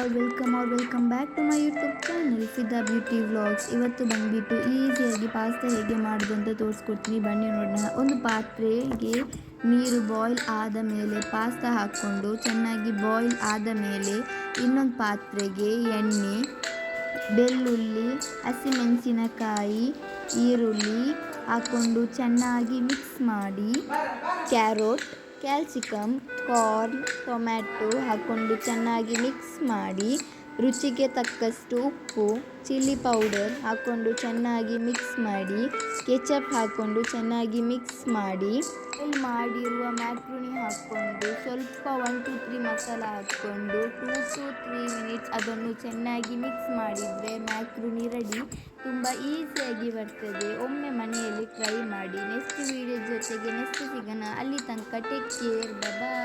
Welcome back to my YouTube channel Fida beauty vlogs. ಇವತ್ತು ಬಂದುಬಿಟ್ಟು ಈಸಿಯಾಗಿ ಪಾಸ್ತಾ ಹೇಗೆ ಮಾಡೋದು ಅಂತ ತೋರಿಸ್ಕೊಡ್ತೀನಿ, ಬನ್ನಿ ನೋಡೋಣ. ಒಂದು ಪಾತ್ರೆಗೆ ನೀರು ಬಾಯ್ಲ್ ಆದ ಮೇಲೆ ಪಾಸ್ತಾ ಹಾಕ್ಕೊಂಡು ಚೆನ್ನಾಗಿ ಬಾಯ್ಲ್ ಆದ ಮೇಲೆ ಇನ್ನೊಂದು ಪಾತ್ರೆಗೆ ಎಣ್ಣೆ, ಬೆಳ್ಳುಳ್ಳಿ, ಹಸಿಮೆಣಸಿನಕಾಯಿ, ಈರುಳ್ಳಿ ಹಾಕ್ಕೊಂಡು ಚೆನ್ನಾಗಿ ಮಿಕ್ಸ್ ಮಾಡಿ ಕ್ಯಾರೋಟ್, ಕ್ಯಾಲ್ಸಿಕಮ್, ಕಾರ್ನ್, ಟೊಮ್ಯಾಟೊ ಹಾಕ್ಕೊಂಡು ಚೆನ್ನಾಗಿ ಮಿಕ್ಸ್ ಮಾಡಿ ರುಚಿಗೆ ತಕ್ಕಷ್ಟು ಉಪ್ಪು, ಚಿಲ್ಲಿ ಪೌಡರ್ ಹಾಕ್ಕೊಂಡು ಚೆನ್ನಾಗಿ ಮಿಕ್ಸ್ ಮಾಡಿ, ಕೆಚಪ್ ಹಾಕ್ಕೊಂಡು ಚೆನ್ನಾಗಿ ಮಿಕ್ಸ್ ಮಾಡಿ, ಬಾಯ್ಲ್ ಮಾಡಿರುವ ಮ್ಯಾಕ್ರೋನಿ ಹಾಕ್ಕೊಂಡು ಸ್ವಲ್ಪ 1 to 3 ಮಸಾಲ ಹಾಕ್ಕೊಂಡು 2 to 3 ಮಿನಿಟ್ಸ್ ಅದನ್ನು ಚೆನ್ನಾಗಿ ಮಿಕ್ಸ್ ಮಾಡಿದರೆ ಮ್ಯಾಕ್ರೋನಿ ರೆಡಿ. ತುಂಬ ಈಸಿಯಾಗಿ ಬರ್ತದೆ. ಒಮ್ಮೆ ಮನೆಯಲ್ಲಿ ಟ್ರೈ ಮಾಡಿ. ನೆಕ್ಸ್ಟ್ ವಿಡಿಯೋ ಜೊತೆಗೆ ನೆಕ್ಸ್ಟ್ ಸಿಗೋಣ. ಅಲ್ಲಿ ತನಕ ಟೇಕ್ ಕೇರ್. ಬಾಯ್.